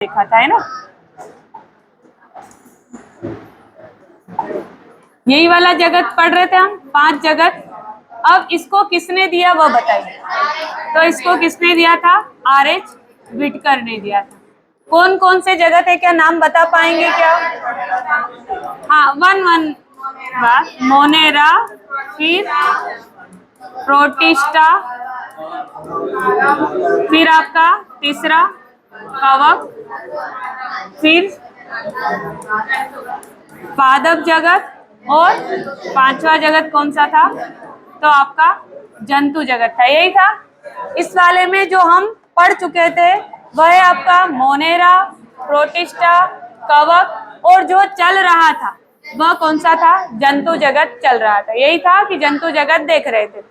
देखा था, है ना। यही वाला जगत पढ़ रहे थे हम, 5 जगत। अब इसको किसने दिया वह बताइए। तो इसको किसने दिया था? आर.एच. व्हिटकर ने दिया था। कौन कौन से जगत है, क्या नाम बता पाएंगे क्या? हाँ, वन वन बात। मोनेरा, फिर प्रोटिस्टा, फिर आपका तीसरा कवक, फिर पादप जगत, और 5वां जगत कौन सा था? तो आपका जंतु जगत था। यही था। इस वाले में जो हम पढ़ चुके थे वह है आपका मोनेरा, प्रोटिस्टा, कवक, और जो चल रहा था वह कौन सा था? जंतु जगत चल रहा था। यही था कि जंतु जगत देख रहे थे।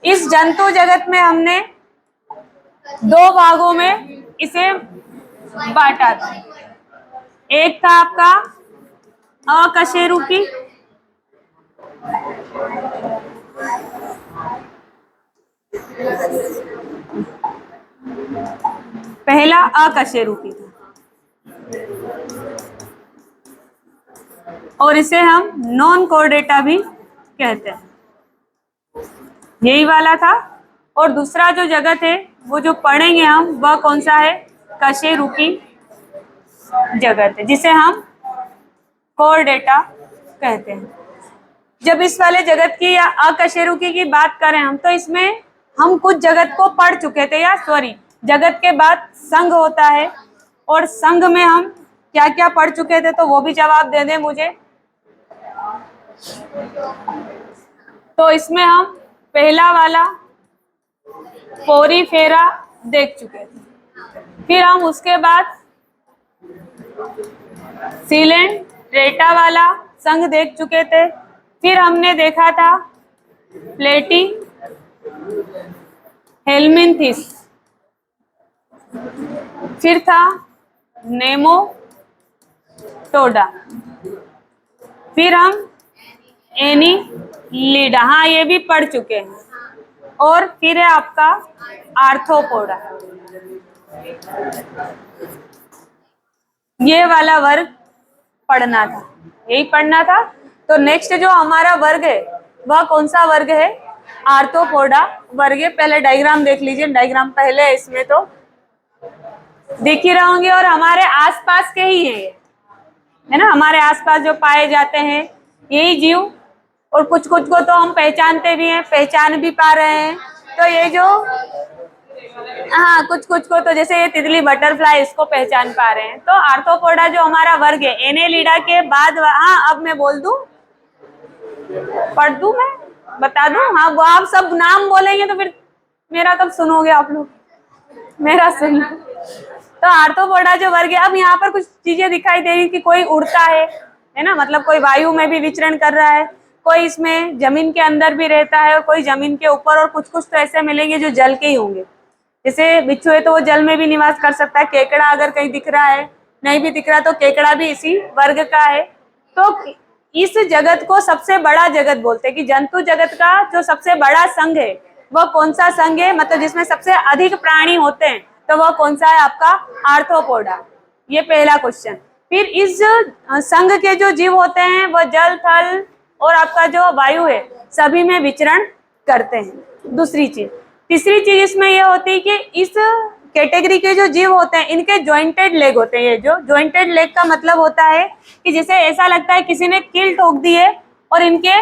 इस जंतु जगत में हमने 2 भागों में इसे बांटा था। एक था आपका अकशेरुकी, पहला अकशेरुकी था, और इसे हम नॉन कोर्डेटा भी कहते हैं। यही वाला था। और दूसरा जो जगत है वो जो पढ़ेंगे हम वह कौन सा है? कशेरुकी जगत है, जिसे हम कोर्डेटा कहते हैं। जब इस वाले जगत की या अकशेरुकी की बात करें हम, तो इसमें हम कुछ जगत को पढ़ चुके थे, या सॉरी, जगत के बाद संघ होता है, और संघ में हम क्या क्या पढ़ चुके थे, तो वो भी जवाब दे दें मुझे। तो इसमें हम पहला वाला पोरीफेरा देख चुके थे, फिर हम उसके बाद सिलेंट्रेटा वाला संघ देख चुके थे, फिर हमने देखा था प्लेटी हेलमिंथिस, फिर था नेमोटोडा, फिर हम एनीलिडा, हाँ ये भी पढ़ चुके हैं, और फिर है आपका आर्थ्रोपोडा। ये वाला वर्ग पढ़ना था, यही पढ़ना था। तो नेक्स्ट जो हमारा वर्ग है वह कौन सा वर्ग है? आर्थ्रोपोडा वर्ग है। पहले डायग्राम देख लीजिए, डायग्राम पहले है, इसमें तो दिख ही रहे होंगे, और हमारे आसपास के ही है ना, हमारे आसपास जो पाए जाते हैं यही जीव, और कुछ कुछ को तो हम पहचानते भी हैं, पहचान भी पा रहे हैं। तो ये जो हाँ, कुछ कुछ को तो जैसे ये तितली बटरफ्लाई, इसको पहचान पा रहे हैं। तो आर्थ्रोपोडा जो हमारा वर्ग है, एनेलिडा के बाद, हाँ अब मैं बोल दूं, पढ़ दूं, मैं बता दूं? हाँ, वो आप सब नाम बोलेंगे तो फिर मेरा कब सुनोगे आप लोग? मेरा सुन। तो आर्थ्रोपोडा जो वर्ग है, अब यहाँ पर कुछ चीजें दिखाई दे रही कि कोई उड़ता है ना, मतलब कोई वायु में भी विचरण कर रहा है, कोई इसमें जमीन के अंदर भी रहता है, और कोई जमीन के ऊपर, और कुछ कुछ तो ऐसे मिलेंगे जो जल के ही होंगे। जैसे बिच्छू है तो वो जल में भी निवास कर सकता है। केकड़ा अगर कहीं दिख रहा है, नहीं भी दिख रहा तो केकड़ा भी इसी वर्ग का है। तो इस जगत को सबसे बड़ा जगत बोलते हैं, कि जंतु जगत का जो सबसे बड़ा संघ है वह कौन सा संघ है, मतलब जिसमें सबसे अधिक प्राणी होते हैं, तो वह कौन सा है? आपका आर्थ्रोपोडा। ये पहला क्वेश्चन। फिर इस संघ के जो जीव होते हैं वह जल, थल और आपका जो वायु है सभी में विचरण करते हैं। दूसरी चीज। तीसरी चीज इसमें यह होती है कि इस कैटेगरी के जो जीव होते हैं इनके जॉइंटेड लेग होते हैं। ये जो जॉइंटेड लेग का मतलब होता है कि जैसे ऐसा लगता है किसी ने कील ठोक दी है, और इनके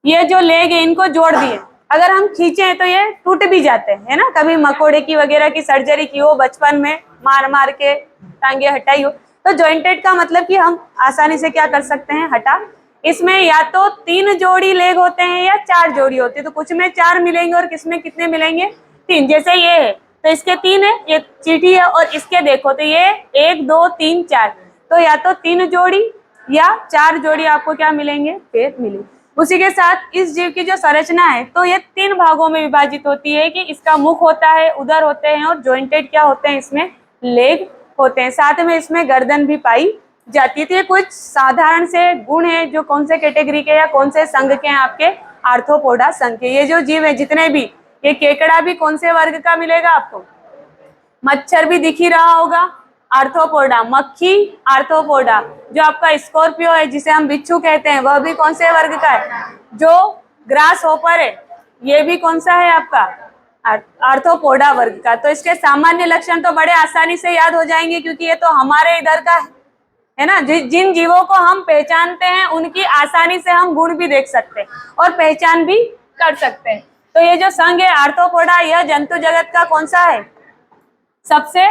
ये जो लेग है इनको जोड़ दिए, अगर हम खींचे तो ये टूट भी जाते हैं, है ना। कभी मकोड़े की वगैरह की सर्जरी की हो बचपन में, मार मार के टांगे हटाई हो, तो जॉइंटेड का मतलब कि हम आसानी से क्या कर सकते हैं? हटा। इसमें या तो 3 जोड़ी लेग होते हैं या 4 जोड़ी होती है। तो कुछ में 4 मिलेंगे और किसमें कितने मिलेंगे? 3। जैसे ये है तो इसके 3 है, ये चींटी है, और इसके देखो तो ये 1 2 3 4, तो या तो 3 जोड़ी या 4 जोड़ी आपको क्या मिलेंगे? पैर मिलेंगे। उसी के साथ इस जीव की जो संरचना है तो ये 3 भागों में विभाजित होती है, कि इसका मुख होता है, उदर होते हैं, और जॉइंटेड क्या होते हैं? इसमें लेग होते हैं। साथ में इसमें गर्दन भी पाई जाती है। तो ये कुछ साधारण से गुण है जो कौन से कैटेगरी के या कौन से संघ के हैं? आपके आर्थ्रोपोडा संघ के। ये जो जीव है जितने भी, ये केकड़ा भी कौन से वर्ग का मिलेगा आपको? मच्छर भी दिख ही रहा होगा, आर्थ्रोपोडा, मक्खी आर्थ्रोपोडा। जो आपका स्कॉर्पियो है जिसे हम बिच्छू कहते हैं, वह भी कौन से वर्ग का है? जो ग्रास होपर है ये भी कौन सा है आपका? आर्थ्रोपोडा वर्ग का। तो इसके सामान्य लक्षण तो बड़े आसानी से याद हो जाएंगे क्योंकि ये तो हमारे इधर का है ना। जिन जीवों को हम पहचानते हैं उनकी आसानी से हम गुण भी देख सकते हैं और पहचान भी कर सकते हैं। तो ये जो संघ है आर्थ्रोपोडा, यह जंतु जगत का कौन सा है? सबसे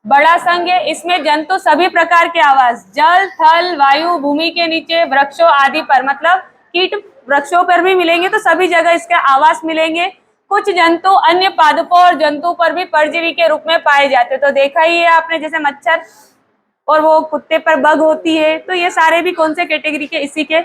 बड़ा संघ है। इसमें जंतु सभी प्रकार के आवास, जल, थल, वायु, भूमि के नीचे, वृक्षों आदि पर, मतलब कीट वृक्षों पर भी मिलेंगे तो सभी जगह इसके आवास मिलेंगे। कुछ जंतु अन्य पादपों और जंतु पर भी परजीवी के रूप में पाए जाते हैं। तो देखा ही है आपने, जैसे मच्छर और वो कुत्ते पर बग होती है। तो ये सारे भी कौन से कैटेगरी के? इसी के।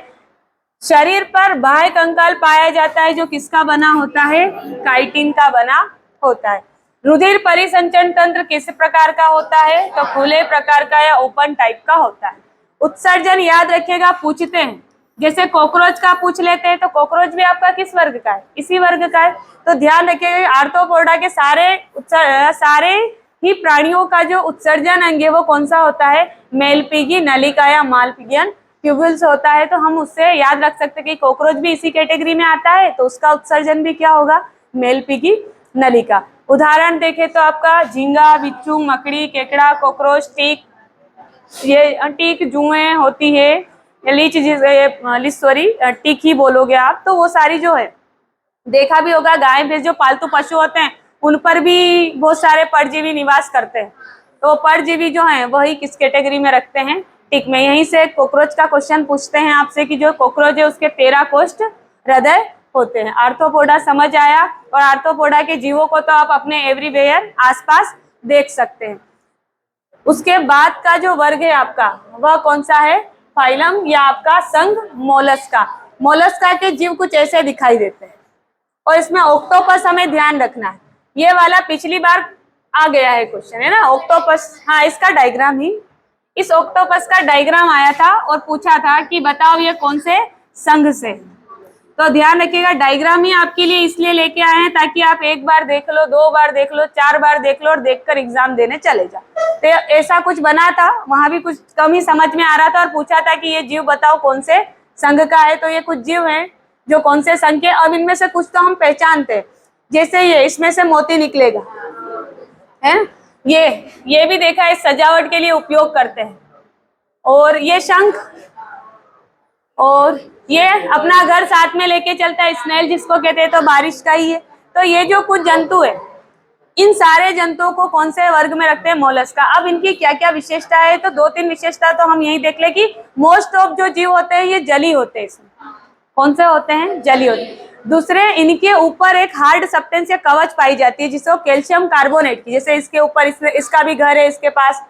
शरीर पर बाह्य कंकाल पाया जाता है जो किसका बना होता है? काइटिन का बना होता है। रुधिर परिसंचरण तंत्र किस प्रकार का होता है? तो खुले प्रकार का या ओपन टाइप का होता है। उत्सर्जन याद रखिएगा, पूछते हैं, जैसे कॉकरोच का पूछ लेते हैं तो कॉकरोच भी आपका किस वर्ग का है? इसी वर्ग का है। तो ध्यान रखिएगा आर्थ्रोपोडा के सारे ही प्राणियों का जो उत्सर्जन अंग है वो कौन सा होता है? मेलपीगी नलिका या मालपिगियन ट्यूब्यूल्स होता है। तो हम उससे याद रख सकते हैं कि कॉकरोच भी इसी कैटेगरी में आता है तो उसका उत्सर्जन भी क्या होगा? मेलपीगी नलिका। उदाहरण देखें तो आपका झींगा, बिच्छू, मकड़ी, केकड़ा, कॉकरोच, टीक, ये टीक जुएं होती है, टीक ही बोलोगे आप। तो वो सारी जो है, देखा भी होगा गाय भैंस जो पालतू पशु होते हैं उन पर भी बहुत सारे परजीवी निवास करते हैं। तो परजीवी जो हैं वही किस कैटेगरी में रखते हैं? टिक में। यहीं से कॉकरोच का क्वेश्चन पूछते हैं आपसे कि जो कॉकरोच है उसके 13 कोष्ठ हृदय होते हैं। आर्थ्रोपोडा समझ आया। और आर्थ्रोपोडा के जीवों को तो आप अपने एवरीवेयर आसपास देख सकते हैं। उसके बाद का जो वर्ग है आपका वह कौन सा है? फाइलम या आपका संघ मोलस्का। मोलस्का के जीव कुछ ऐसे दिखाई देते हैं। और इसमें ऑक्टोपस हमें ध्यान रखना है, ये वाला पिछली बार आ गया है क्वेश्चन, है ना। ऑक्टोपस, हाँ, इसका डायग्राम ही, इस ऑक्टोपस का डायग्राम आया था और पूछा था कि बताओ ये कौन से संघ से। तो ध्यान रखिएगा, डायग्राम ही आपके लिए इसलिए लेके आए हैं ताकि आप एक बार देख लो, 2 बार देख लो, 4 बार देख लो और देखकर एग्जाम देने चले जाओ। तो ऐसा कुछ बना था, वहां भी कुछ कम ही समझ में आ रहा था और पूछा था कि ये जीव बताओ कौन से संघ का है। तो ये कुछ जीव हैं जो कौन से संघ के। अब इनमें से कुछ तो हम पहचानते हैं, जैसे ये, इसमें से मोती निकलेगा, है। ये भी देखा है, सजावट के लिए उपयोग करते हैं। और ये शंख, और ये अपना घर साथ में लेके चलता है, स्नेल जिसको कहते हैं, तो बारिश का ही है। तो ये जो कुछ जंतु है, इन सारे जंतुओं को कौन से वर्ग में रखते हैं? मोलस्का। अब इनकी क्या क्या विशेषता है? तो 2-3 विशेषता तो हम यही देख ले कि मोस्ट ऑफ जो जीव होते हैं ये जली होते हैं। इसमें कौन से होते हैं? जली होते हैं। दूसरे, इनके ऊपर एक हार्ड सब्सटेंस या कवच पाई जाती है जिसको कैल्शियम कार्बोनेट की, जैसे इसके ऊपर इसका भी घर है, इसके पास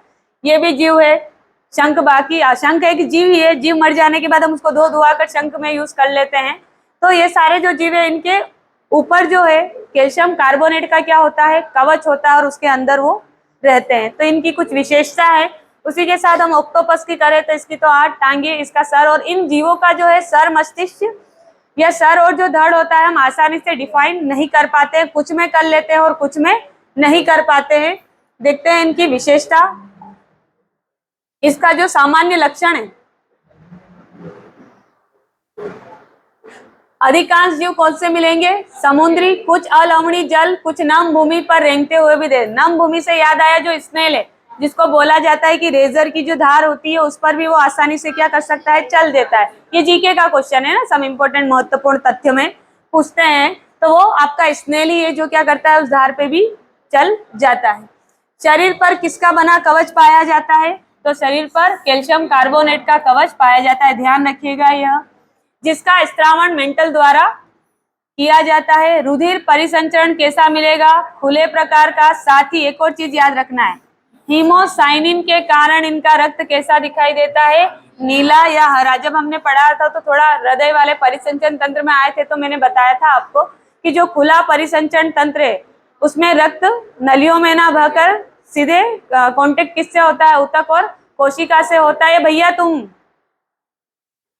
ये भी जीव है। शंख, बाकी शंख एक जीव ही है, जीव मर जाने के बाद हम उसको धो धुआ कर शंख में यूज कर लेते हैं। तो ये सारे जो जीव है इनके ऊपर जो है कैल्शियम कार्बोनेट का क्या होता है? कवच होता है और उसके अंदर वो रहते हैं। तो इनकी कुछ विशेषता है। उसी के साथ हम ऑक्टोपस की करें तो इसकी तो 8 टांगे, इसका सर, और इन जीवों का जो है सर, मस्तिष्क या सर और जो धड़ होता है हम आसानी से डिफाइन नहीं कर पाते हैं, कुछ में कर लेते हैं और कुछ में नहीं कर पाते हैं। देखते हैं इनकी विशेषता। इसका जो सामान्य लक्षण है, अधिकांश जीव कौन से मिलेंगे? समुद्री, कुछ अलवणीय जल, कुछ नम भूमि पर रेंगते हुए भी दे। नम भूमि से याद आया, जो स्नेल है जिसको बोला जाता है कि रेजर की जो धार होती है उस पर भी वो आसानी से क्या कर सकता है? चल देता है। ये जीके का क्वेश्चन है ना, सब इंपोर्टेंट महत्वपूर्ण तथ्य में पूछते हैं। तो वो आपका स्नेल ही है जो क्या करता है? उस धार पे भी चल जाता है। शरीर पर किसका बना कवच पाया जाता है? तो शरीर पर कैल्शियम कार्बोनेट का कवच पाया जाता है। ध्यान रखिएगा, यह जिसका स्त्रावण मेंटल द्वारा किया जाता है। रुधिर परिसंचरण कैसा मिलेगा? खुले प्रकार का। साथ ही एक और चीज याद रखना है, हीमोसाइनिन के कारण इनका रक्त कैसा दिखाई देता है? नीला या हरा। जब हमने पढ़ा था तो थोड़ा हृदय वाले परिसंचरण तंत्र में आए थे तो मैंने बताया था आपको कि जो खुला परिसंचरण तंत्र है उसमें रक्त नलियों में ना बहकर सीधे कांटेक्ट किससे होता है? ऊतक और कोशिका से होता है। भैया तुम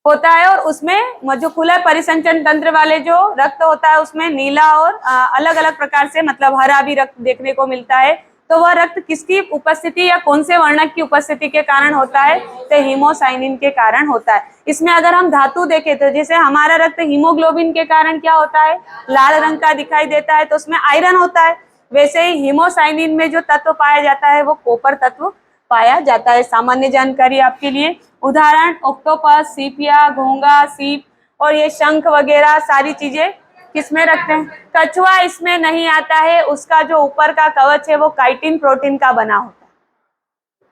होता है। और उसमें जो खुला परिसंचरण तंत्र वाले जो रक्त होता है उसमें नीला और अलग अलग प्रकार से, मतलब हरा भी रक्त देखने को मिलता है, तो वह रक्त किसकी उपस्थिति या कौन से वर्णक की उपस्थिति के कारण होता है? तो हीमोसाइनिन के कारण होता है। इसमें अगर हम धातु देखें तो जैसे हमारा रक्त हीमोग्लोबिन के कारण क्या होता है? लाल रंग का दिखाई देता है, तो उसमें आयरन होता है। वैसे ही हीमोसाइनिन में जो तत्व पाया जाता है वो कॉपर तत्व पाया जाता है। सामान्य जानकारी आपके लिए, उदाहरण ऑक्टोपस, सीपिया, घोंगा, सीप और ये शंख वगैरह सारी चीजें किसमें रखते हैं? कछुआ इसमें नहीं आता है, उसका जो ऊपर का कवच है वो काइटिन प्रोटीन का बना होता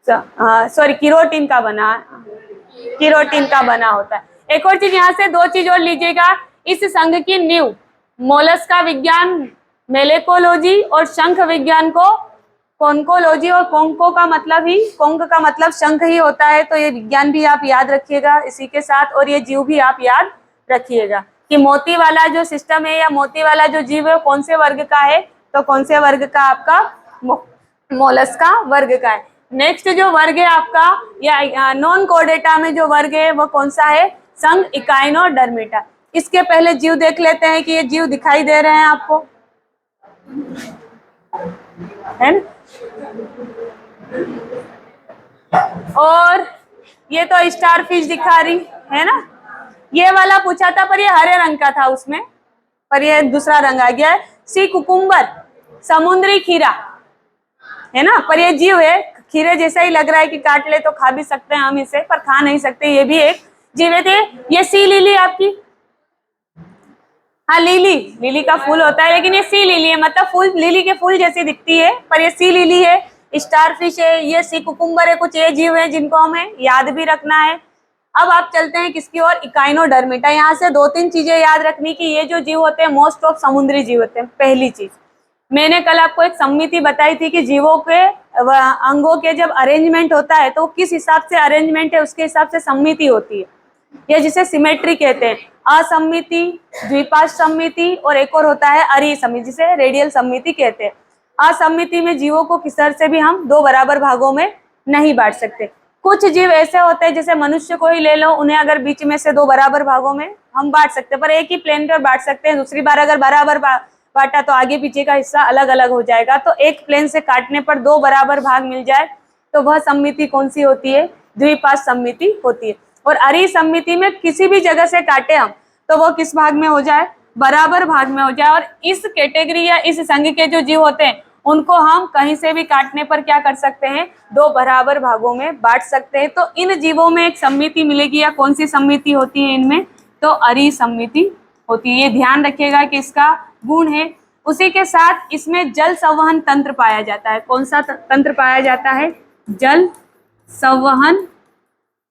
है, सॉरी कीरोटिन का बना होता है। एक और चीज यहाँ से दो चीज और लीजिएगा, इस संघ की नींव मोलस्का विज्ञान मेलेकोलॉजी और शंख विज्ञान को कोंकोलॉजी, और कोंको का मतलब ही, कोंक का मतलब शंख ही होता है, तो ये विज्ञान भी आप याद रखिएगा इसी के साथ, और ये जीव भी आप याद रखिएगा कि मोती वाला जो सिस्टम है या मोती वाला जो जीव है कौन से वर्ग का है? तो कौन से वर्ग का? आपका मोलस्का वर्ग का है। नेक्स्ट जो वर्ग है आपका या नॉन कोर्डेटा में जो वर्ग है वो कौन सा है? संघ इकाइनोडर्मेटा। इसके पहले जीव देख लेते हैं कि ये जीव दिखाई दे रहे हैं आपको, है ना? और ये तो स्टार फिश दिखा रही है ना, ये वाला पूछा था पर ये हरे रंग का था उसमें, पर ये दूसरा रंग आ गया है। सी कुकुम्बर, समुद्री खीरा है ना, पर ये जीव है, खीरे जैसा ही लग रहा है कि काट ले तो खा भी सकते हैं हम इसे, पर खा नहीं सकते, ये भी एक जीव है। ये सी लिली आपकी, हाँ लिली का फूल होता है, लेकिन ये सी लिली है, मतलब फूल लिली के फूल जैसी दिखती है, पर ये सी लिली है। स्टार फिश है, ये सी कुकुम्बर है, कुछ ये जीव है जिनको हमें याद भी रखना है। अब आप चलते हैं किसकी ओर? इकाइनोडर्मेटा। यहाँ से दो तीन चीजें याद रखनी कि ये जो जीव होते हैं मोस्ट ऑफ समुद्री जीव होते हैं। पहली चीज, मैंने कल आपको एक समिति बताई थी कि जीवों के अंगों के जब अरेंजमेंट होता है तो किस हिसाब से अरेंजमेंट है उसके हिसाब से समिति होती है, ये जिसे सिमेट्री कहते हैं। असमिति, द्विपाश समिति और एक और होता है अरी समिति जिसे रेडियल समिति कहते हैं। असमिति में जीवों को किस तरह से भी हम दो बराबर भागों में नहीं बांट सकते। कुछ जीव ऐसे होते हैं जैसे मनुष्य को ही ले लो, उन्हें अगर बीच में से दो बराबर भागों में हम बांट सकते हैं, पर एक ही प्लेन पर बांट सकते हैं। दूसरी बार अगर बराबर बांटा तो आगे पीछे का हिस्सा अलग अलग हो जाएगा, तो एक प्लेन से काटने पर दो बराबर भाग मिल जाए तो वह समिति कौन सी होती है? द्विपाश समिति होती है। और अरी समिति में किसी भी जगह से काटे हम तो वो किस भाग में हो जाए? बराबर भाग में हो जाए। और इस कैटेगरी या इस संघ के जो जीव होते हैं उनको हम कहीं से भी काटने पर क्या कर सकते हैं? दो बराबर भागों में बांट सकते हैं। तो इन जीवों में एक समिति मिलेगी, या कौन सी समिति होती है इनमें? तो अरी समिति होती है। ये ध्यान रखिएगा कि इसका गुण है। उसी के साथ इसमें जल संवहन तंत्र पाया जाता है। कौन सा तंत्र पाया जाता है? जल संवहन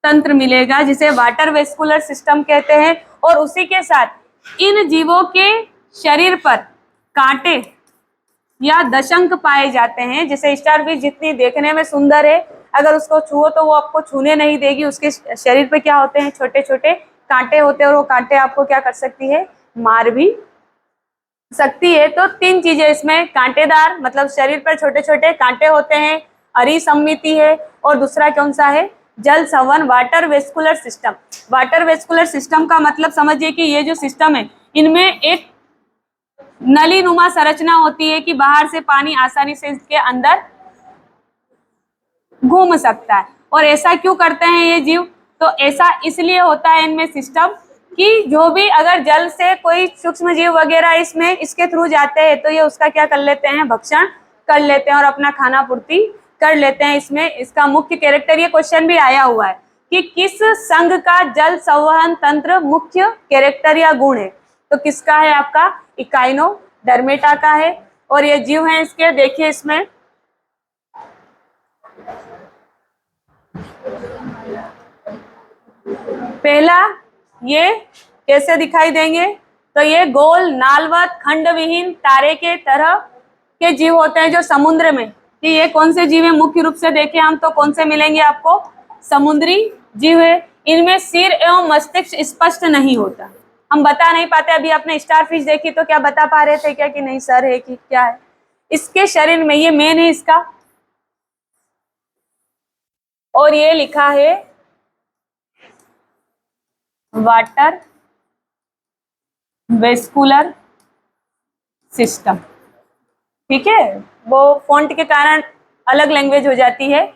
तंत्र मिलेगा, जिसे वाटर वेस्कुलर सिस्टम कहते हैं। और उसी के साथ इन जीवों के शरीर पर कांटे या दशंक पाए जाते हैं। जैसे स्टारफिश जितनी देखने में सुंदर है, अगर उसको छुओ तो वो आपको छूने नहीं देगी, उसके शरीर पे क्या होते हैं? छोटे छोटे कांटे होते हैं, और वो कांटे आपको क्या कर सकती है? मार भी सकती है। तो तीन चीजें इसमें, कांटेदार मतलब शरीर पर छोटे छोटे कांटे होते हैं, अरी समिति है, और दूसरा कौन सा है? जल संवहन water vascular system. Water vascular system का मतलब समझिए कि ये जो सिस्टम है इनमें एक नली नुमा संरचना होती है कि बाहर से पानी आसानी से इसके अंदर घूम सकता है। और ऐसा क्यों करते हैं ये जीव? तो ऐसा इसलिए होता है इनमें सिस्टम कि जो भी अगर जल से कोई सूक्ष्म जीव वगैरह इसमें इसके थ्रू जाते हैं तो ये उसका क्या कर लेते हैं? भक्षण कर लेते हैं और अपना खाना पूर्ति कर लेते हैं। इसमें इसका मुख्य कैरेक्टर, ये क्वेश्चन भी आया हुआ है कि किस संघ का जल संवहन तंत्र मुख्य कैरेक्टर या गुण है? तो किसका है? आपका इकाइनोडर्मेटा का है। और ये जीव हैं इसके, देखिए इसमें पहला ये कैसे दिखाई देंगे? तो ये गोल नालवत खंड विहीन तारे के तरह के जीव होते हैं जो समुद्र में, कि ये कौन से जीव है? मुख्य रूप से देखें हम तो कौन से मिलेंगे आपको? समुद्री जीव है। इनमें सिर एवं मस्तिष्क स्पष्ट नहीं होता, हम बता नहीं पाते। अभी आपने स्टारफिश देखी तो क्या बता पा रहे थे क्या कि नहीं सर है कि क्या है इसके शरीर में? ये मेन है इसका, और ये लिखा है वाटर वेस्कुलर सिस्टम। ठीक है, वो फॉन्ट के कारण अलग लैंग्वेज हो जाती है।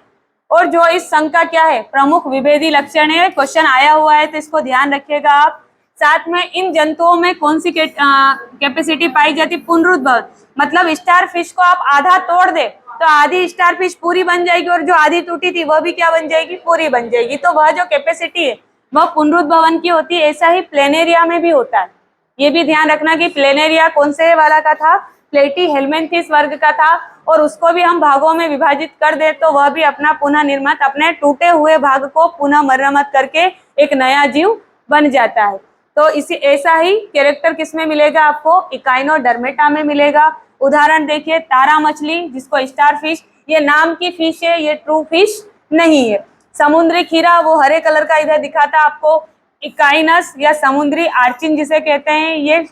और जो इस संघ का क्या है, प्रमुख विभेदी लक्षण है, क्वेश्चन आया हुआ है तो इसको ध्यान रखिएगा आप। साथ में इन जंतुओं में कौन सी कैपेसिटी पाई जाती है, पुनरुद्भव, मतलब स्टार फिश को आप आधा तोड़ दे तो आधी स्टार फिश पूरी बन जाएगी और जो आधी टूटी थी वह भी क्या बन जाएगी, पूरी बन जाएगी। तो वह जो कैपेसिटी है वह पुनरुद्भवन की होती है। ऐसा ही प्लेनेरिया में भी होता है। ये भी ध्यान रखना कि प्लेनेरिया कौन से वाला का था, प्लेटी हेलमेंथिस वर्ग का था, और उसको भी हम भागों में विभाजित कर दे तो वह भी अपना पुनः निर्माण, अपने टूटे हुए भाग को पुनः मरम्मत करके एक नया जीव बन जाता है। तो इसी ऐसा ही कैरेक्टर किसमें मिलेगा आपको, इकाइनोडर्मेटा में मिलेगा। उदाहरण देखिए, तारा मछली जिसको स्टार फिश, ये नाम की फिश है, ये ट्रू फिश नहीं है। समुद्री खीरा वो हरे कलर का इधर दिखाता आपको, इकाइनस या समुद्री आर्चिन जिसे कहते हैं। ये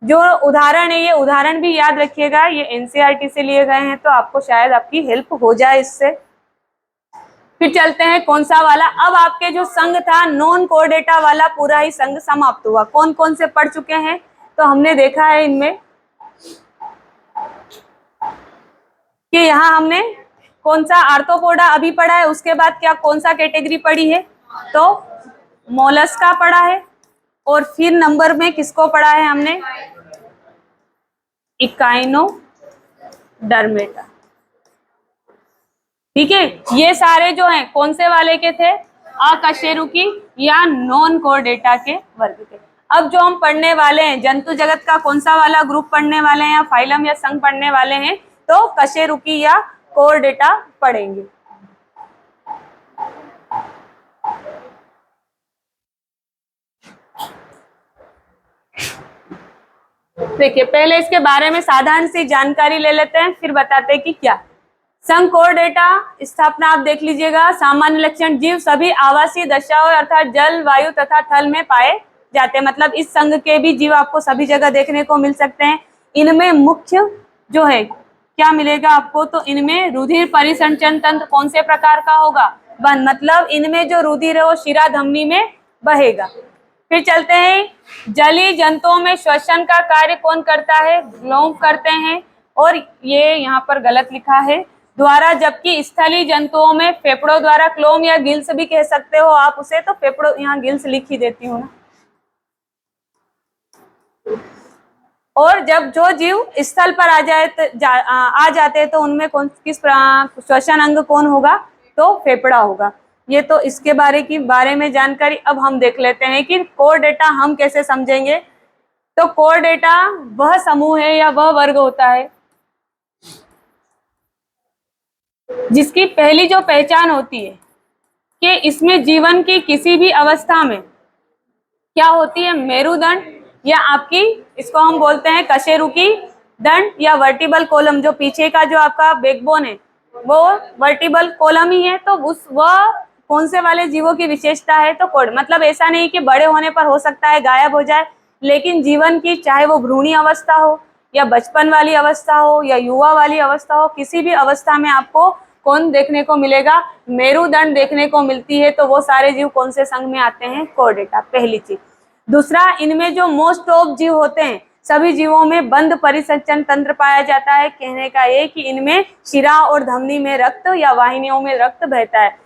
जो उदाहरण है, ये उदाहरण भी याद रखिएगा, ये एनसीईआरटी से लिए गए हैं तो आपको शायद आपकी हेल्प हो जाए इससे। फिर चलते हैं कौन सा वाला, अब आपके जो संघ था नॉन कोर्डेटा वाला पूरा ही संघ समाप्त हुआ। कौन कौन से पढ़ चुके हैं, तो हमने देखा है इनमें कि यहाँ हमने कौन सा आर्थ्रोपोडा अभी पढ़ा है, उसके बाद क्या कौन सा कैटेगरी पढ़ी है, तो मोलस्का पढ़ा है, और फिर नंबर में किसको पढ़ा है हमने, इकाइनोडर्मेटा। ठीक है, ये सारे जो हैं कौन से वाले के थे, अकशेरुकी या नॉन कोर्डेटा के वर्ग के। अब जो हम पढ़ने वाले हैं जंतु जगत का कौन सा वाला ग्रुप पढ़ने वाले हैं, या फाइलम या संघ पढ़ने वाले हैं, तो कशेरुकी या कोर्डेटा पढ़ेंगे। देखिए, पहले इसके बारे में साधारण सी जानकारी ले लेते हैं, फिर बताते हैं कि क्या संघ कोर्डेटा स्थापना आप देख लीजिएगा। सामान्य लक्षण, जीव सभी आवासीय दशाओं अर्थात जल, वायु तथा थल में पाए जाते हैं। मतलब इस संघ के भी जीव आपको सभी जगह देखने को मिल सकते हैं। इनमें मुख्य जो है क्या मिलेगा आपको, तो इनमें रुधिर परिसंचरण तंत्र कौन से प्रकार का होगा, बंद, मतलब इनमें जो रुधिर है वो शिरा धमनी में बहेगा। फिर चलते हैं, जलीय जंतुओं में श्वसन का कार्य कौन करता है, ग्लोम करते हैं, और ये यहाँ पर गलत लिखा है द्वारा, जबकि स्थलीय जंतुओं में फेफड़ों द्वारा, क्लोम या गिल्स भी कह सकते हो आप उसे, तो फेफड़ों, यहाँ गिल्स लिख ही देती हूँ ना। और जब जो जीव स्थल पर आ जाते हैं तो उनमें किस श्वसन अंग कौन होगा, तो फेफड़ा होगा। ये तो इसके बारे में जानकारी। अब हम देख लेते हैं कि कोर्डेटा हम कैसे समझेंगे। तो कोर्डेटा वह समूह है या वह वर्ग होता है जिसकी पहली जो पहचान होती है कि इसमें जीवन की किसी भी अवस्था में क्या होती है, मेरुदंड, या आपकी इसको हम बोलते हैं कशेरुकी दंड, या वर्टिबल कॉलम, जो पीछे का जो आपका बैकबोन है वो वर्टिबल कॉलम ही है। तो वह कौन से वाले जीवों की विशेषता है, तो कोड, मतलब ऐसा नहीं कि बड़े होने पर हो सकता है गायब हो जाए, लेकिन जीवन की चाहे वो भ्रूणी अवस्था हो या बचपन वाली अवस्था हो या युवा वाली अवस्था हो, किसी भी अवस्था में आपको कौन देखने को मिलेगा, मेरुदंड देखने को मिलती है। तो वो सारे जीव कौन से संघ में आते हैं, कोर्डेटा, पहली चीज। दूसरा, इनमें जो मोस्ट ऑफ जीव होते हैं, सभी जीवों में बंद परिसंचरण तंत्र पाया जाता है। कहने का ये कि इनमें शिरा और धमनी में रक्त या वाहिनियों में रक्त बहता है।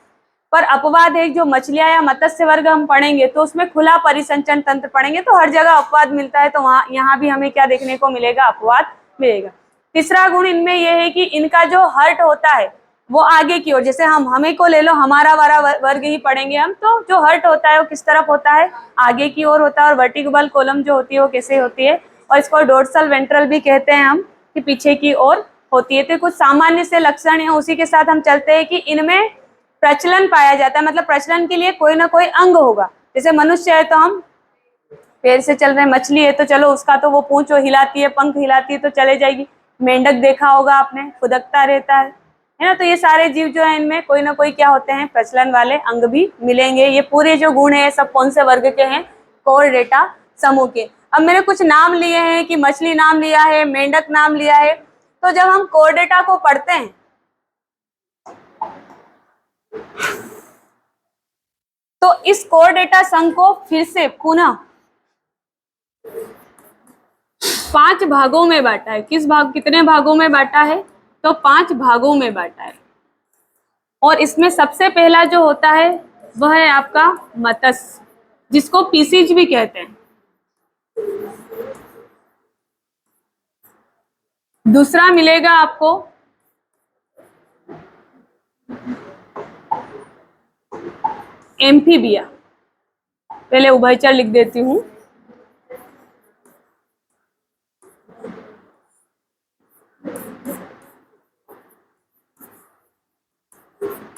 पर अपवाद है, जो मछलियां या मत्स्य वर्ग हम पढ़ेंगे तो उसमें खुला परिसंचरण तंत्र पढ़ेंगे, तो हर जगह अपवाद मिलता है, तो वहां यहाँ भी हमें क्या देखने को मिलेगा, अपवाद मिलेगा। तीसरा गुण इनमें यह है कि इनका जो हर्ट होता है वो आगे की ओर, जैसे हमें को ले लो, हमारा वाला वर्ग ही पढ़ेंगे हम, तो जो हर्ट होता है वो किस तरफ होता है, आगे की ओर होता है। और वर्टिकल कॉलम जो होती है वो कैसे होती है, और इसको डोर्सल वेंट्रल भी कहते हैं हम, कि पीछे की ओर होती है। तो कुछ सामान्य से लक्षण है, उसी के साथ हम चलते हैं कि इनमें प्रचलन पाया जाता है, मतलब प्रचलन के लिए कोई ना कोई अंग होगा। जैसे मनुष्य है तो हम पैर से चल रहे हैं, मछली है तो चलो उसका तो वो पूंछ हिलाती है, पंख हिलाती है तो चले जाएगी। मेंढक देखा होगा आपने, फुदकता रहता है ना। तो ये सारे जीव जो है इनमें कोई ना कोई क्या होते हैं, प्रचलन वाले अंग भी मिलेंगे। ये पूरे जो गुण है सब कौन से वर्ग के हैं, कोर्डेटा समूह के। अब मैंने कुछ नाम लिए हैं कि मछली नाम लिया है, मेंढक नाम लिया है, तो जब हम कोर्डेटा को पढ़ते हैं तो इस कोर्डेटा संघ को फिर से पुनः 5 भागों में बांटा है। कितने भागों में बांटा है, तो 5 भागों में बांटा है। और इसमें सबसे पहला जो होता है वह है आपका मत्स्य, जिसको पीसीज भी कहते हैं। दूसरा मिलेगा आपको एम्फीबिया। पहले उभयचर लिख देती हूं।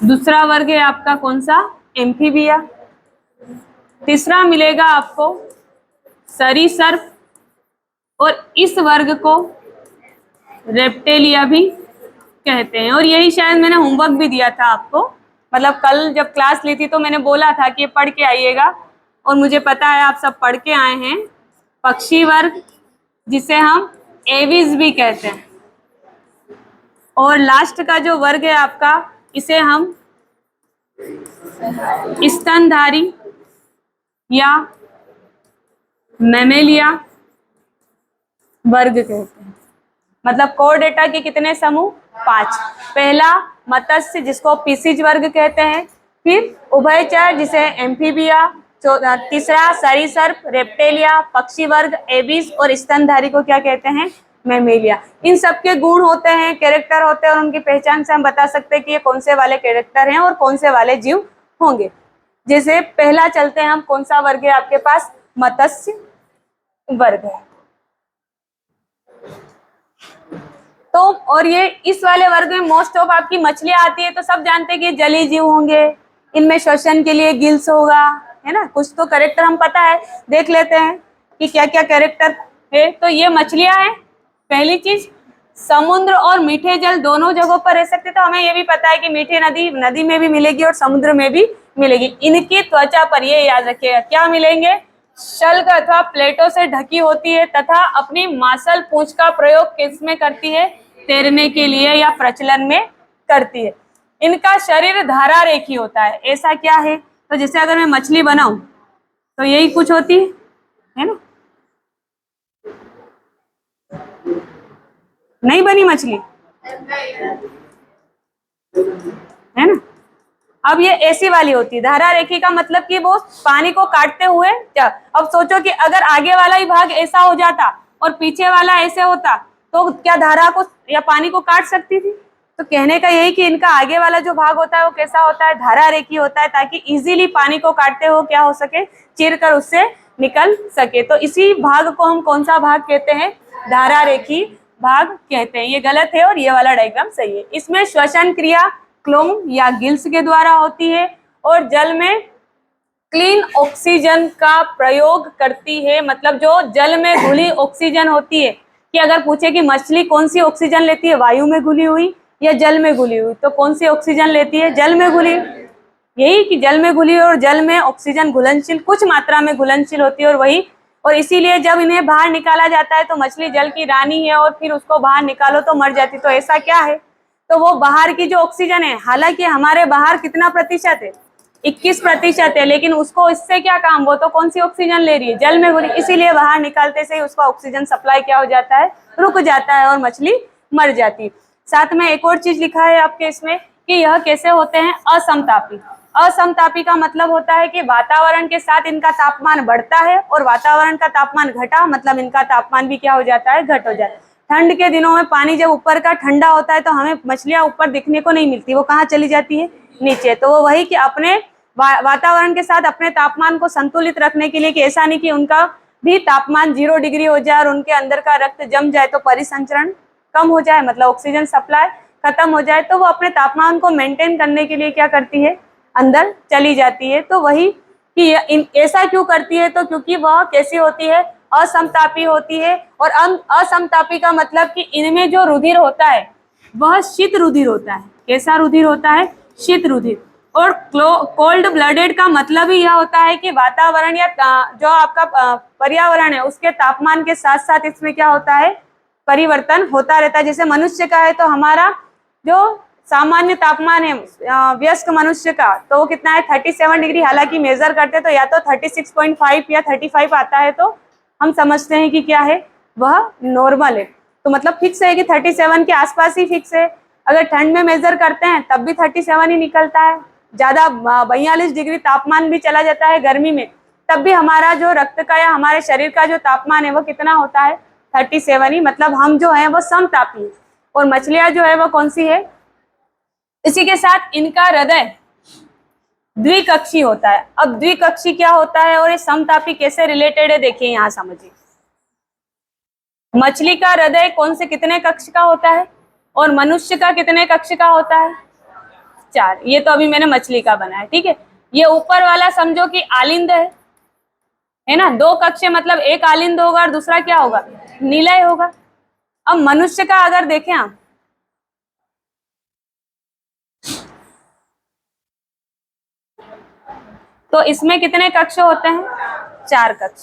दूसरा वर्ग है आपका कौन सा? एम्फीबिया। तीसरा मिलेगा आपको सरीसर्प, और इस वर्ग को रेप्टेलिया भी कहते हैं। और यही शायद मैंने होमवर्क भी दिया था आपको, मतलब कल जब क्लास ली थी तो मैंने बोला था कि पढ़ के आइएगा, और मुझे पता है आप सब पढ़ के आए हैं। पक्षी वर्ग, जिसे हम एविज भी कहते हैं, और लास्ट का जो वर्ग है आपका, इसे हम स्तनधारी या मैमेलिया वर्ग कहते हैं। मतलब कोर्डेटा के कितने समूह? 5। पहला मत्स्य, जिसको पीसीज वर्ग कहते हैं, फिर उभयचर जिसे एम्फीबिया, तीसरा सरीसर्प रेप्टेलिया, पक्षी वर्ग एविस, और स्तनधारी को क्या कहते हैं? मैमेलिया। इन सबके गुण होते हैं, कैरेक्टर होते हैं, और उनकी पहचान से हम बता सकते हैं कि ये कौन से वाले कैरेक्टर हैं और कौन से वाले जीव होंगे। जैसे पहला चलते हैं हम, कौन सा वर्ग है आपके पास? मत्स्य वर्ग है। तो और ये इस वाले वर्ग में मोस्ट ऑफ आपकी मछलियां आती है, तो सब जानते हैं कि जलीय जीव होंगे, इनमें श्वसन के लिए गिल्स होगा, है ना। कुछ तो कैरेक्टर हम पता है, देख लेते हैं कि क्या क्या कैरेक्टर है। तो ये मछलियां हैं। पहली चीज, समुद्र और मीठे जल दोनों जगहों पर रह सकते, तो हमें ये भी पता है कि मीठे नदी में भी मिलेगी और समुद्र में भी मिलेगी। इनकी त्वचा पर, ये याद रखिएगा, क्या मिलेंगे? शल्क अथवा प्लेटों से ढकी होती है, तथा अपनी मांसल पूंछ का प्रयोग किसमें करती है? तैरने के लिए या प्रचलन में करती है। इनका शरीर धारा रेखी होता है। ऐसा क्या है? तो जैसे अगर मैं मछली बनाऊं तो यही कुछ होती है ना। नहीं बनी मछली, है ना। अब ये ऐसी वाली होती है धारा रेखी का मतलब कि वो पानी को काटते हुए अब सोचो कि अगर आगे वाला ही भाग ऐसा हो जाता और पीछे वाला ऐसे होता, तो क्या धारा को या पानी को काट सकती थी? तो कहने का यही कि इनका आगे वाला जो भाग होता है वो कैसा होता है? धारा रेखी होता है, ताकि इजीली पानी को काटते हुए क्या हो सके? चीर कर उससे निकल सके। तो इसी भाग को हम कौन सा भाग कहते हैं? धारा रेखी भाग कहते हैं। ये गलत है और ये वाला डायग्राम सही है। इसमें श्वसन क्रिया क्लोम या गिल्स के द्वारा होती है, और जल में क्लीन ऑक्सीजन का प्रयोग करती है। मतलब जो जल में घुली ऑक्सीजन होती है, कि अगर पूछे कि मछली कौन सी ऑक्सीजन लेती है, वायु में घुली हुई या जल में घुली हुई, तो कौन सी ऑक्सीजन लेती है? जल में घुली। यही कि जल में घुली, और जल में ऑक्सीजन घुलनशील, कुछ मात्रा में घुलनशील होती है, और वही, और इसीलिए जब इन्हें बाहर निकाला जाता है तो मछली जल की रानी है, और फिर उसको बाहर निकालो तो मर जाती। तो ऐसा क्या है? तो वो बाहर की जो ऑक्सीजन है, हालांकि हमारे बाहर कितना प्रतिशत है? 21% है, लेकिन उसको इससे क्या काम? वो तो कौन सी ऑक्सीजन ले रही है? जल में घुली, इसीलिए बाहर निकालते से ही उसका ऑक्सीजन सप्लाई क्या हो जाता है? रुक जाता है, और मछली मर जाती। साथ में एक और चीज लिखा है आपके इसमें कि यह कैसे होते हैं? असमतापी। असमतापी का मतलब होता है कि वातावरण के साथ इनका तापमान बढ़ता है, और वातावरण का तापमान घटा मतलब इनका तापमान भी क्या हो जाता है? घट हो जाता है। ठंड के दिनों में पानी जब ऊपर का ठंडा होता है तो हमें मछलियां ऊपर दिखने को नहीं मिलती, वो कहाँ चली जाती है? नीचे। तो वो वही कि अपने वातावरण के साथ अपने तापमान को संतुलित रखने के लिए, कि ऐसा नहीं कि उनका भी तापमान 0 डिग्री हो जाए और उनके अंदर का रक्त जम जाए तो परिसंचरण कम हो जाए, मतलब ऑक्सीजन सप्लाई खत्म हो जाए, तो वो अपने तापमान को मेंटेन करने के लिए क्या करती है? अंदर चली जाती है। तो वही कि ऐसा क्यों करती है? तो क्योंकि वह कैसी होती है? असमतापी होती है। और असमतापी का मतलब कि इनमें जो रुधिर होता है वह शीत रुधिर होता है। कैसा रुधिर होता है? शीत रुधिर। और कोल्ड ब्लडेड का मतलब ही यह होता है कि वातावरण या जो आपका पर्यावरण है उसके तापमान के साथ साथ इसमें क्या होता है? परिवर्तन होता रहता है। जैसे मनुष्य का है तो हमारा जो सामान्य तापमान है वयस्क मनुष्य का, तो वो कितना है? 37 डिग्री। हालांकि मेजर करते तो या तो 36.5 या 35 आता है, तो हम समझते हैं कि क्या है? वह नॉर्मल है। तो मतलब फिक्स है कि 37 के आसपास ही फिक्स है। अगर ठंड में मेजर करते हैं तब भी 37 ही निकलता है। ज्यादा 42 डिग्री तापमान भी चला जाता है गर्मी में, तब भी हमारा जो रक्त का या हमारे शरीर का जो तापमान है वो कितना होता है, 37 ही। मतलब हम जो है वो समतापी है। और मछलियां जो है वो कौन सी है, इसी के साथ इनका हृदय द्विकक्षी होता है। अब द्विकक्षी क्या होता है और ये समतापी कैसे रिलेटेड है, देखिए यहाँ समझिए। मछली का हृदय कौन से कितने कक्ष का होता है और मनुष्य का कितने कक्ष का होता है, 4। ये तो अभी मैंने मछली का बनाया, ठीक है। ये ऊपर वाला समझो कि आलिंद है ना, 2 कक्ष मतलब एक आलिंद होगा और दूसरा क्या होगा, निलय होगा। अब मनुष्य का अगर देखें आप, तो इसमें कितने कक्ष होते हैं, 4 कक्ष।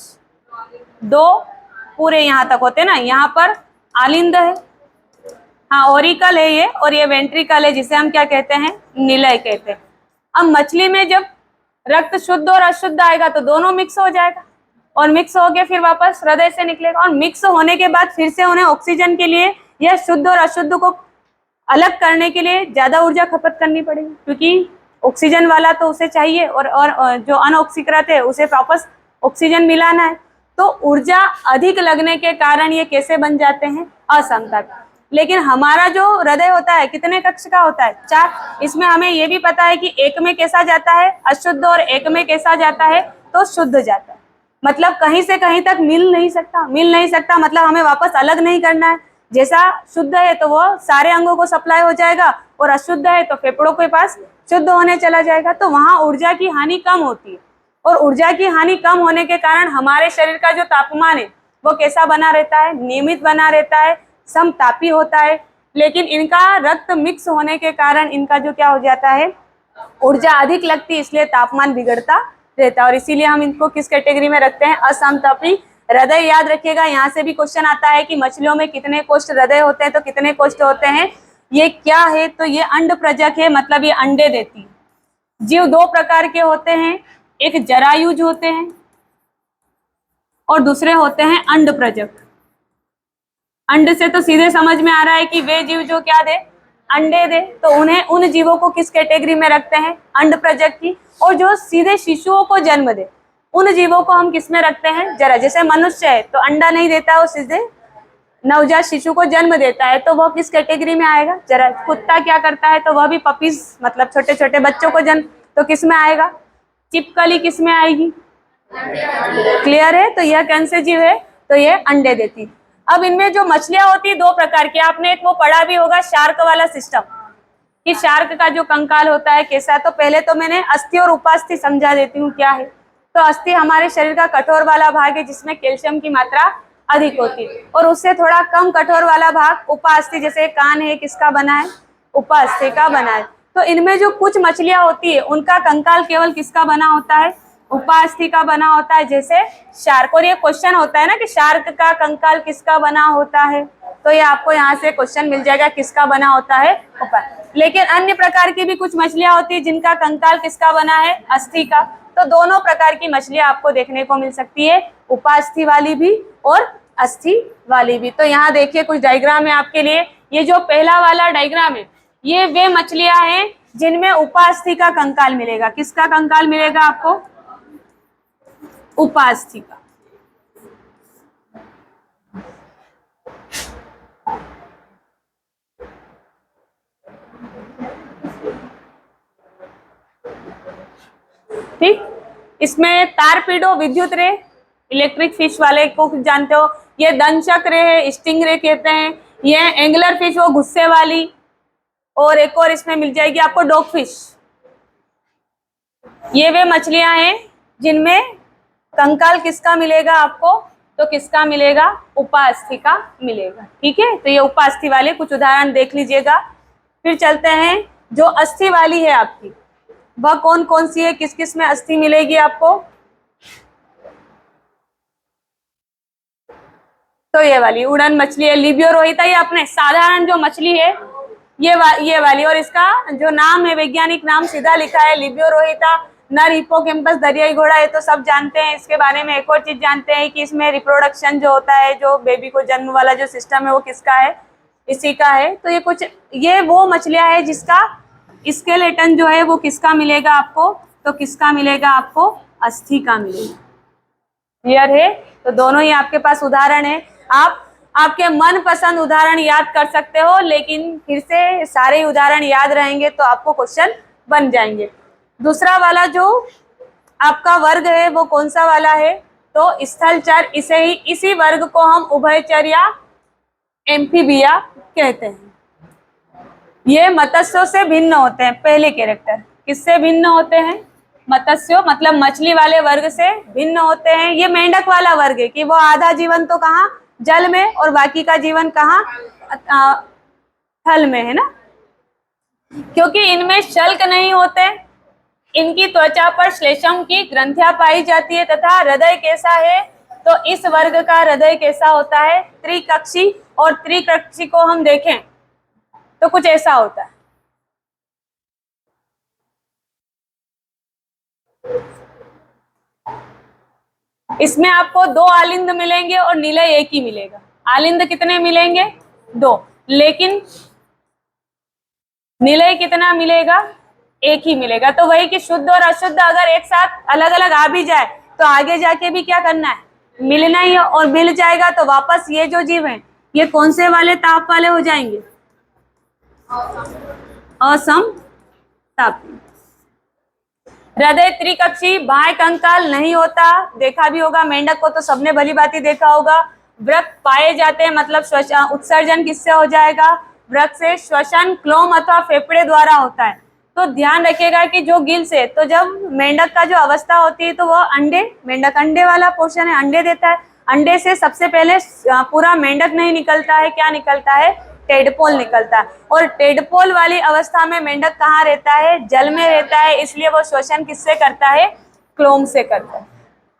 2 पूरे यहां तक होते हैं ना, यहाँ पर आलिंद है, हाँ ओरिकल है ये, और ये वेंट्रिकल है जिसे हम क्या कहते हैं, निलय कहते हैं। अब मछली में जब रक्त शुद्ध और अशुद्ध आएगा तो दोनों मिक्स हो जाएगा, और मिक्स होके फिर वापस हृदय से निकलेगा, और मिक्स होने के बाद फिर से उन्हें ऑक्सीजन के लिए या शुद्ध और अशुद्ध को अलग करने के लिए ज्यादा ऊर्जा खपत करनी पड़ेगी, क्योंकि ऑक्सीजन वाला तो उसे चाहिए और जो अनऑक्सीकृत है उसे वापस ऑक्सीजन मिलाना है। तो ऊर्जा अधिक लगने के कारण ये कैसे बन जाते हैं, असमता। लेकिन हमारा जो हृदय होता है कितने कक्ष का होता है, 4। इसमें हमें ये भी पता है कि एक में कैसा जाता है, अशुद्ध, और एक में कैसा जाता है, तो शुद्ध जाता है। मतलब कहीं से कहीं तक मिल नहीं सकता, मतलब हमें वापस अलग नहीं करना है। जैसा शुद्ध है तो वो सारे अंगों को सप्लाई हो जाएगा, और अशुद्ध है तो फेफड़ों के पास शुद्ध होने चला जाएगा। तो वहां ऊर्जा की हानि कम होती है, और ऊर्जा की हानि कम होने के कारण हमारे शरीर का जो तापमान है वो कैसा बना रहता है, नियमित बना रहता है, समतापी होता है। लेकिन इनका रक्त मिक्स होने के कारण इनका जो क्या हो जाता है, ऊर्जा अधिक लगती है, इसलिए तापमान बिगड़ता रहता है। और इसीलिए हम इनको किस कैटेगरी में रखते हैं, असमतापी हृदय। याद रखिएगा, यहाँ से भी क्वेश्चन आता है कि मछलियों में कितने कोष्ठ हृदय होते हैं, तो कितने कोष्ठ होते हैं, ये क्या है, तो ये अंड प्रजक है, मतलब ये अंडे देती है। जीव 2 प्रकार के होते हैं, एक जरायुज होते हैं और दूसरे होते हैं अंड प्रजक। अंड से तो सीधे समझ में आ रहा है कि वे जीव जो क्या दे, अंडे दे, तो उन्हें उन जीवों को किस कैटेगरी में रखते हैं, अंड प्रजक की। और जो सीधे शिशुओं को जन्म दे उन जीवों को हम किस में रखते हैं, जरा। जैसे मनुष्य है तो अंडा नहीं देता, वो सीधे नवजात शिशु को जन्म देता है, तो वह किस कैटेगरी में आएगा, जरा। कुत्ता क्या करता है, तो वह भी पपीज मतलब छोटे छोटे बच्चों को जन्म, तो किस में आएगा, चिपकली किस में आएगी, क्लियर है। तो यह कौन से जीव है, तो ये अंडे देती। अब इनमें जो मछलियां होती है 2 प्रकार की, आपने एक वो पढ़ा भी होगा शार्क वाला सिस्टम, कि शार्क का जो कंकाल होता है कैसा है। तो पहले तो मैंने अस्थि और उपास्थि समझा देती हूँ क्या है। तो अस्थि हमारे शरीर का कठोर वाला भाग है जिसमें कैल्शियम की मात्रा अधिक होती है, और उससे थोड़ा कम कठोर वाला भाग उपास्थि, जैसे कान है, किसका बना है, उपास्थि का बना है। तो इनमें जो कुछ मछलियां होती है उनका कंकाल केवल किसका बना होता है, उपास्थि का बना होता है, जैसे शार्क। और ये क्वेश्चन होता है ना कि शार्क का कंकाल किसका बना होता है, तो ये आपको यहाँ से क्वेश्चन मिल जाएगा किसका बना होता है, उपास्थि। लेकिन अन्य प्रकार की भी कुछ मछलियां होती है जिनका कंकाल किसका बना है, अस्थि का। तो दोनों प्रकार की मछलियां आपको देखने को मिल सकती है, उपास्थि वाली भी और अस्थि वाली भी। तो यहाँ देखिए कुछ डायग्राम है आपके लिए। ये जो पहला वाला डायग्राम है, ये वे मछलियां हैं जिनमें उपास्थि का कंकाल मिलेगा। किसका कंकाल मिलेगा आपको, उपास्थि का। ठीक, इसमें तारपीडो विद्युत रे, इलेक्ट्रिक फिश वाले को जानते हो, ये दंशक रे है, स्टिंग रे कहते हैं। ये एंगलर फिश वो गुस्से वाली, और एक और इसमें मिल जाएगी आपको डॉग फिश। ये वे मछलियां हैं जिनमें कंकाल किसका मिलेगा आपको, तो किसका मिलेगा, उपास्थि का मिलेगा। ठीक है, तो ये उपास्थि वाले कुछ उदाहरण देख लीजिएगा। फिर चलते हैं, जो अस्थि वाली है आपकी, वह कौन कौन सी है, किस किस में अस्थि मिलेगी आपको, तो ये वाली उड़न मछली है, लिबियो रोहिता। ये अपने साधारण जो मछली है ये वाली, और इसका जो नाम है, वैज्ञानिक नाम सीधा लिखा है लिबियो रोहिता। नर हिप्पोकैम्पस दरियाई घोड़ा, ये तो सब जानते हैं। इसके बारे में एक और चीज जानते हैं कि इसमें रिप्रोडक्शन जो होता है, जो बेबी को जन्म वाला जो सिस्टम है वो किसका है, इसी का है। तो ये कुछ, ये वो मछलियां है जिसका स्केलेटन जो है वो किसका मिलेगा आपको, तो किसका मिलेगा आपको, अस्थि का मिलेगा। क्लियर है? तो दोनों ही आपके पास उदाहरण है। आप आपके मनपसंद उदाहरण याद कर सकते हो, लेकिन फिर से सारे उदाहरण याद रहेंगे तो आपको क्वेश्चन बन जाएंगे। दूसरा वाला जो आपका वर्ग है वो कौन सा वाला है, तो स्थलचर। इसी वर्ग को हम उभयचर या एम्फीबिया कहते हैं। ये मत्स्यों से भिन्न होते हैं। पहले कैरेक्टर किससे भिन्न होते हैं, मत्स्यों मतलब मछली वाले वर्ग से भिन्न होते हैं। ये मेंढक वाला वर्ग है कि वो आधा जीवन तो कहाँ, जल में, और बाकी का जीवन कहाँ, थल में, है ना। क्योंकि इनमें शल्क नहीं होते, इनकी त्वचा पर श्लेष्म की ग्रंथियां पाई जाती है। तथा हृदय कैसा है, तो इस वर्ग का हृदय कैसा होता है, त्रिकक्षी। और त्रिकक्षी को हम देखें तो कुछ ऐसा होता है। इसमें आपको 2 आलिंद मिलेंगे और निलय एक ही मिलेगा। आलिंद कितने मिलेंगे, 2, लेकिन निलय कितना मिलेगा, एक ही मिलेगा। तो वही कि शुद्ध और अशुद्ध अगर एक साथ अलग अलग आ भी जाए तो आगे जाके भी क्या करना है, मिलना ही है। और मिल जाएगा तो वापस ये जो जीव है ये कौन से वाले ताप वाले हो जाएंगे, असमतापी। हृदय त्रिकक्षी, बाह्य कंकाल नहीं होता, देखा भी होगा मेंढक को तो सबने भली भांति देखा होगा। वृक्क पाए जाते हैं, मतलब उत्सर्जन किससे हो जाएगा, वृक्क से। श्वसन क्लोम अथवा फेफड़े द्वारा होता है। तो ध्यान रखिएगा कि जो गिल्स है, तो जब मेंढक का जो अवस्था होती है तो वह अंडे, मेंढक अंडे वाला पोर्शन है, अंडे देता है। अंडे से सबसे पहले पूरा मेंढक नहीं निकलता है, क्या निकलता है, टेडपोल निकलता है। और टेडपोल वाली अवस्था में मेंढक कहाँ रहता है, जल में रहता है, इसलिए वो श्वसन किससे करता है, क्लोम से करता है।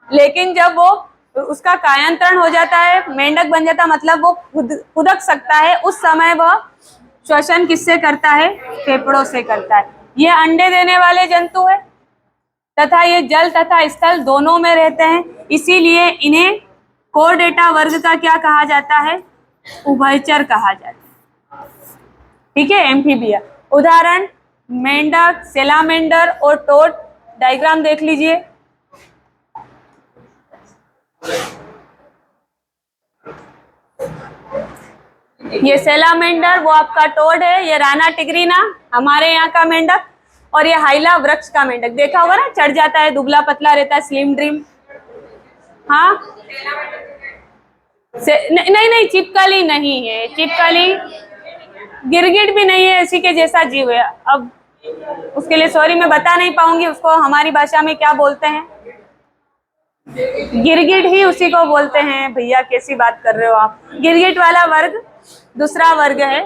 लेकिन जब वो उसका कायांतरण हो जाता है, मेंढक बन जाता है, मतलब वो खुदक सकता है, उस समय वह श्वसन किससे करता है, फेफड़ों से करता है। ये अंडे देने वाले जंतु है तथा ये जल तथा स्थल दोनों में रहते हैं, इसीलिए इन्हें कोरडेटा वर्ग का क्या कहा जाता है, उभयचर कहा जाता है। ठीक है, एम्फीबिया। उदाहरण मेंढक, सेलामेंडर और टोड। डायग्राम देख लीजिए। ये सेलामेंडर वो आपका टोड है, ये राना टिग्रीना हमारे यहाँ का मेंढक, और ये हाइला वृक्ष का मेंढक। देखा होगा ना, चढ़ जाता है, दुबला पतला रहता है, स्लिम ड्रीम। हाँ नहीं, चिपकली नहीं है, चिपकली गिरगिट भी नहीं है, इसी के जैसा जीव है। अब उसके लिए सॉरी मैं बता नहीं पाऊंगी, उसको हमारी भाषा में क्या बोलते हैं, गिरगिट ही उसी को बोलते हैं। भैया कैसी बात कर रहे हो आप, गिरगिट वाला वर्ग दूसरा वर्ग है।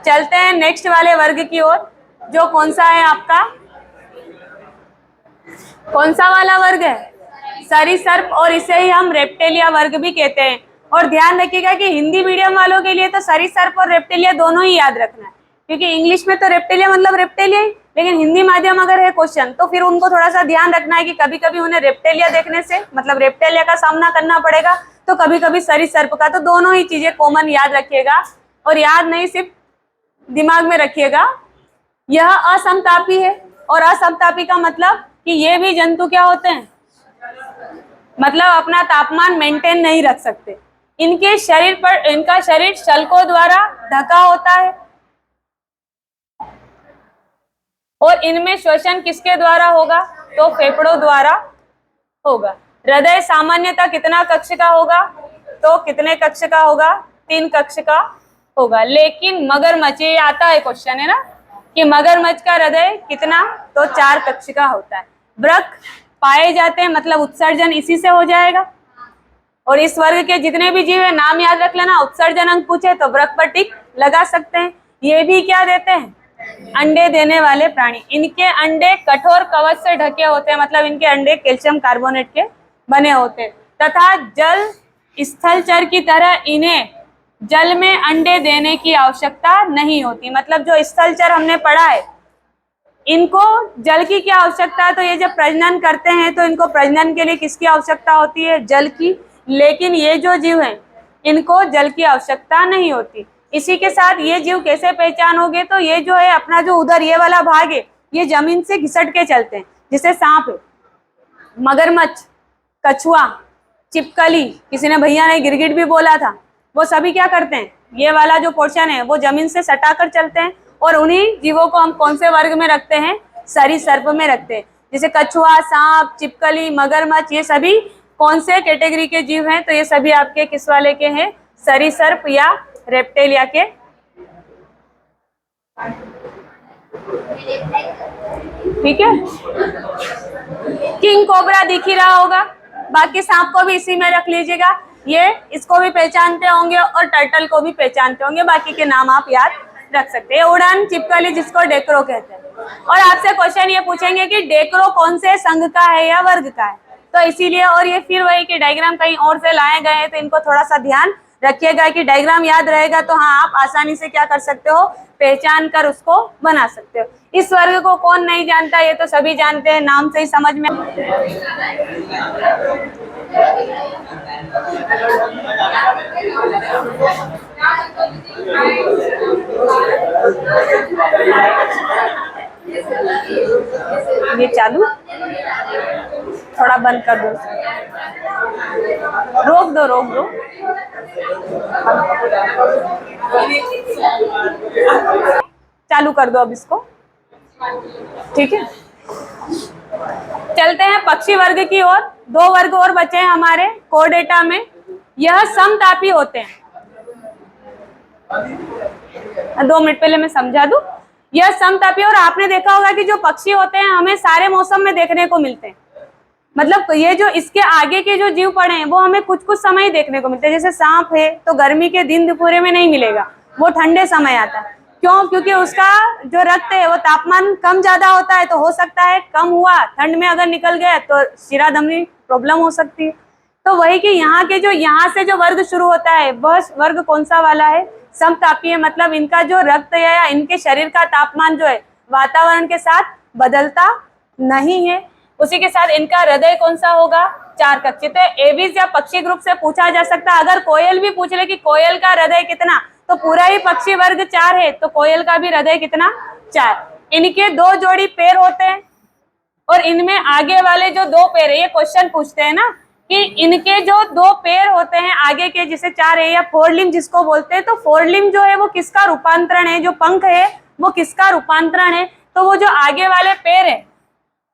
चलते हैं नेक्स्ट वाले वर्ग की ओर, जो कौन सा है आपका, कौन सा वाला वर्ग है, सरीसृप, और इसे ही हम रेप्टेलिया वर्ग भी कहते हैं। और ध्यान रखिएगा कि हिंदी मीडियम वालों के लिए तो सरीसृप और रेप्टेलिया दोनों ही याद रखना है, क्योंकि इंग्लिश में तो रेप्टेलिया मतलब रेप्टेलिया ही, लेकिन हिंदी माध्यम अगर है क्वेश्चन तो फिर उनको थोड़ा सा ध्यान रखना है कि कभी कभी उन्हें रेप्टेलिया देखने से मतलब रेप्टेलिया का सामना करना पड़ेगा, तो कभी कभी सरीसृप का। तो दोनों ही चीजें कॉमन याद रखिएगा, और याद नहीं सिर्फ दिमाग में रखिएगा। यह असमतापी है, और असमतापी का मतलब कि ये भी जंतु क्या होते हैं, मतलब अपना तापमान मेंटेन नहीं रख सकते। इनके शरीर पर, इनका शरीर शल्कों द्वारा ढका होता है, और इनमें श्वसन किसके द्वारा होगा, तो फेफड़ों द्वारा होगा। हृदय सामान्यतः कितना कक्ष का होगा, तो कितने कक्ष का होगा, 3 कक्ष का होगा। लेकिन मगरमच्छ, ये आता है क्वेश्चन है ना, कि मगरमच्छ का हृदय कितना, तो 4 कक्ष का होता है। वृक्क पाए जाते हैं, मतलब उत्सर्जन इसी से हो जाएगा। और इस वर्ग के जितने भी जीव है नाम याद रख लेना, उत्सर्जन अंक पूछे तो वृक्क पर टिक लगा सकते हैं। ये भी क्या देते हैं, अंडे देने वाले प्राणी। इनके अंडे कठोर कवच से ढके होते हैं, मतलब इनके अंडे कैल्शियम कार्बोनेट के बने होते हैं। तथा जल स्थलचर की तरह इन्हें जल में अंडे देने की आवश्यकता नहीं होती। मतलब जो स्थलचर हमने पढ़ा है, इनको जल की क्या आवश्यकता है, तो ये जब प्रजनन करते हैं तो इनको प्रजनन के लिए किसकी आवश्यकता होती है, जल की। लेकिन ये जो जीव हैं इनको जल की आवश्यकता नहीं होती। इसी के साथ ये जीव कैसे पहचानोगे, तो ये जो है अपना जो उधर ये वाला भाग है ये जमीन से घिसट के चलते हैं, जैसे सांप है, मगरमच्छ, कछुआ, चिपकली, किसी ने भैया ने गिरगिट भी बोला था, वो सभी क्या करते हैं, ये वाला जो पोर्शन है वो जमीन से सटाकर चलते हैं। और उन्हीं जीवों को हम कौन से वर्ग में रखते हैं, सरीसृप में रखते हैं। जैसे कछुआ, सांप, चिपकली, मगरमच्छ, ये सभी कौन से कैटेगरी के जीव हैं, तो ये सभी आपके किस वाले के हैं, सरीसृप या रेप्टेलिया के। ठीक है, किंग कोबरा दिख ही रहा होगा, बाकी सांप को भी इसी में रख लीजिएगा, ये इसको भी पहचानते होंगे और टर्टल को भी पहचानते होंगे, बाकी के नाम आप याद रख सकते हैं। उड़ान, चिपकली जिसको डेक्रो कहते हैं। और आपसे क्वेश्चन ये पूछेंगे कि डेक्रो कौन से संघ का है या वर्ग का है, तो इसीलिए, और ये फिर वही कि डायग्राम कहीं और से लाए गए हैं, तो इनको थोड़ा सा ध्यान रखिएगा कि डायग्राम याद रहेगा तो हाँ आप आसानी से क्या कर सकते हो, पहचान कर उसको बना सकते हो। इस वर्ग को कौन नहीं जानता, ये तो सभी जानते हैं, नाम से ही समझ में। ये चालू, थोड़ा बंद कर दो, रोक दो, रोक दो। चालू कर दो अब इसको, ठीक है। चलते हैं पक्षी वर्ग की ओर। दो वर्ग और बचे हैं हमारे कोर्डेटा में। यह समतापी होते हैं, 2 मिनट पहले मैं समझा दूं। यह समतापी, और आपने देखा होगा कि जो पक्षी होते हैं हमें सारे मौसम में देखने को मिलते हैं, मतलब ये जो इसके आगे के जो जीव पड़े हैं वो हमें कुछ कुछ समय ही देखने को मिलते हैं। जैसे सांप है तो गर्मी के दिन पूरे में नहीं मिलेगा, वो ठंडे समय आता है। क्यों? क्योंकि उसका जो रक्त है वो तापमान कम ज्यादा होता है, तो हो सकता है कम हुआ, ठंड में अगर निकल गया तो शिरा दमनी प्रॉब्लम हो सकती है। तो वही कि यहाँ के जो यहाँ से जो वर्ग शुरू होता है वह वर्ग कौन सा वाला है, समतापीय, मतलब इनका जो रक्त है या इनके शरीर का तापमान जो है वातावरण के साथ बदलता नहीं है। उसी के साथ इनका हृदय कौन सा होगा, 4 कक्षी। तो एविस या पक्षी ग्रुप से पूछा जा सकता है, अगर कोयल भी पूछ ले कि कोयल का हृदय कितना, तो पूरा ही पक्षी वर्ग 4 है, तो कोयल का भी हृदय कितना, 4। इनके 2 जोड़ी पैर होते हैं और इनमें आगे वाले जो 2 पैर है, ये क्वेश्चन पूछते हैं ना कि इनके जो 2 पैर होते हैं आगे के, जिसे 4 है या फोरलिम्ब जिसको बोलते हैं, तो फोरलिम्ब जो है वो किसका रूपांतरण है, जो पंख है वो किसका रूपांतरण है, तो वो जो आगे वाले पैर है,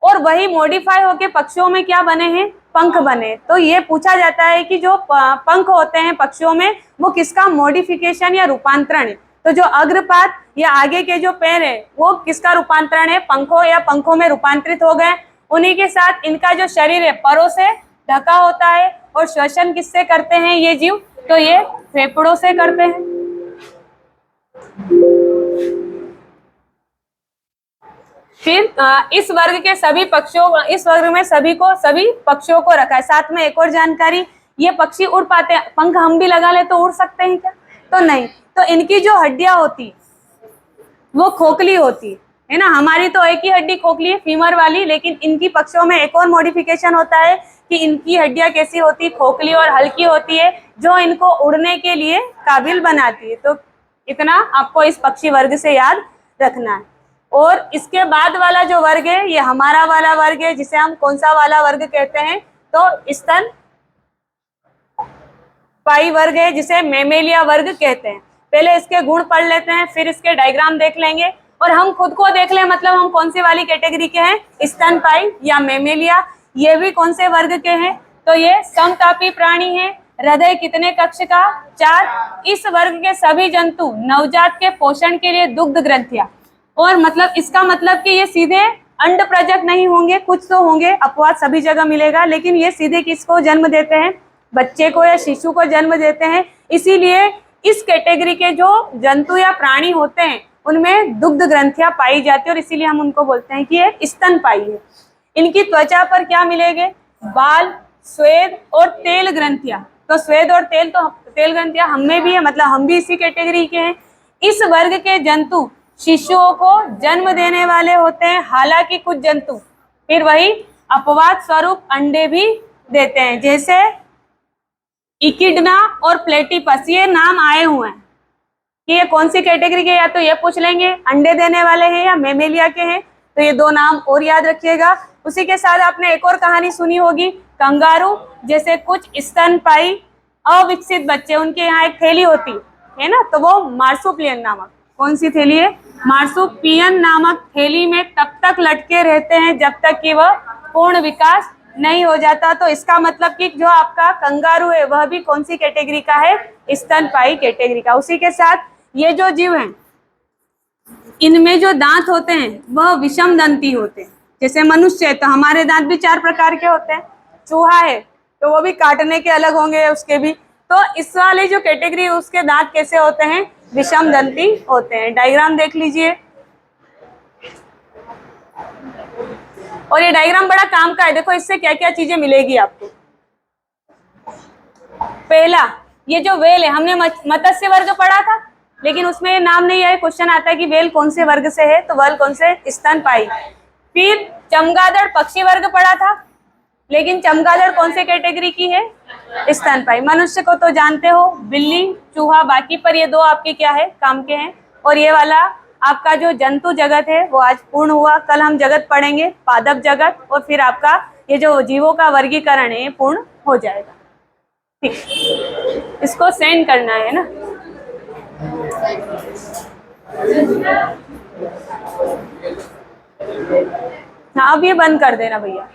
और वही मॉडिफाई होके पक्षियों में क्या बने हैं, पंख बने। तो ये पूछा जाता है कि जो पंख होते हैं पक्षियों में वो किसका मॉडिफिकेशन या रूपांतरण है। तो जो अग्रपात या आगे के जो पैर है वो किसका रूपांतरण है, पंखों या पंखों में रूपांतरित हो गए। उन्हीं के साथ इनका जो शरीर है परों से ढका होता है, और श्वसन किससे करते हैं ये जीव, तो ये फेफड़ों से करते हैं। फिर इस वर्ग के सभी पक्षियों, इस वर्ग में सभी पक्षियों को रखा है। साथ में एक और जानकारी, ये पक्षी उड़ पाते हैं, पंख हम भी लगा ले तो उड़ सकते हैं क्या, तो नहीं। तो इनकी जो हड्डियां होती वो खोखली होती है ना, हमारी तो एक ही हड्डी खोखली है फीमर वाली, लेकिन इनकी पक्षियों में एक और मॉडिफिकेशन होता है कि इनकी हड्डियां कैसी होती, खोखली और हल्की होती है, जो इनको उड़ने के लिए काबिल बनाती है। तो इतना आपको इस पक्षी वर्ग से याद रखना है। और इसके बाद वाला जो वर्ग है ये हमारा वाला वर्ग है, जिसे हम कौन सा वाला वर्ग कहते हैं, तो स्तनपायी वर्ग है, जिसे मेमेलिया वर्ग कहते हैं। पहले इसके गुण पढ़ लेते हैं, फिर इसके डायग्राम देख लेंगे, और हम खुद को देख लें, मतलब हम कौन सी वाली कैटेगरी के हैं, स्तनपायी या मेमेलिया। ये भी कौन से वर्ग के हैं, तो ये समतापी प्राणी है। हृदय कितने कक्ष का, 4। इस वर्ग के सभी जंतु नवजात के पोषण के लिए दुग्ध ग्रंथियां, और मतलब इसका मतलब कि ये सीधे अंड प्रजक नहीं होंगे, कुछ तो होंगे, अपवाद सभी जगह मिलेगा, लेकिन ये सीधे किसको जन्म देते हैं, बच्चे को या शिशु को जन्म देते हैं। इसीलिए इस कैटेगरी के जो जंतु या प्राणी होते हैं उनमें दुग्ध ग्रंथियां पाई जाती है, और इसीलिए हम उनको बोलते हैं कि ये स्तनपायी है। इनकी त्वचा पर क्या मिलेंगे, बाल, स्वेद और तेल ग्रंथियां। तो स्वेद और तेल ग्रंथियां हम में भी है, मतलब हम भी इसी कैटेगरी के हैं। इस वर्ग के जंतु शिशुओं को जन्म देने वाले होते हैं, हालांकि कुछ जंतु फिर वही अपवाद स्वरूप अंडे भी देते हैं, जैसे इकिडना और प्लेटिपस, ये नाम आए हुए हैं। कि ये कौन सी कैटेगरी के, या तो ये पूछ लेंगे अंडे देने वाले हैं या मेमेलिया के हैं, तो ये दो नाम और याद रखिएगा। उसी के साथ आपने एक और कहानी सुनी होगी, कंगारू जैसे कुछ स्तनपायी अविकसित बच्चे, उनके यहाँ एक थैली होती है ना, तो वो मार्सुपियन नामक, कौन सी थैली है, मार्सुपियन नामक थैली में तब तक लटके रहते हैं जब तक कि वह पूर्ण विकास नहीं हो जाता। तो इसका मतलब कि जो आपका कंगारू है वह भी कौन सी कैटेगरी का है, स्तनपायी कैटेगरी का। उसी के साथ ये जो जीव हैं इनमें जो दांत होते हैं वह विषम दंती होते हैं। जैसे मनुष्य है तो हमारे दांत भी 4 प्रकार के होते हैं, चूहा है तो वो भी काटने के अलग होंगे उसके भी, तो इस वाले जो कैटेगरी उसके दांत कैसे होते हैं, विषम दंती होते हैं। डायग्राम देख लीजिए, और ये डायग्राम बड़ा काम का है, देखो इससे क्या क्या चीजें मिलेगी आपको। पहला, ये जो वेल है, हमने मत्स्य वर्ग पढ़ा था लेकिन उसमें ये नाम नहीं है, क्वेश्चन आता है कि वेल कौन से वर्ग से है, तो वेल कौन से, स्तनपायी। फिर चमगादड़ पक्षी वर्ग पढ़ा था लेकिन चमगादड़ कौन से कैटेगरी की है, स्तनपायी। मनुष्य को तो जानते हो, बिल्ली, चूहा, बाकी पर ये दो आपके क्या है, काम के हैं। और ये वाला आपका जो जंतु जगत है वो आज पूर्ण हुआ, कल हम जगत पढ़ेंगे, पादप जगत, और फिर आपका ये जो जीवों का वर्गीकरण है ये पूर्ण हो जाएगा। ठीक, इसको सेंड करना है ना। हाँ अब ये बंद कर देना भैया।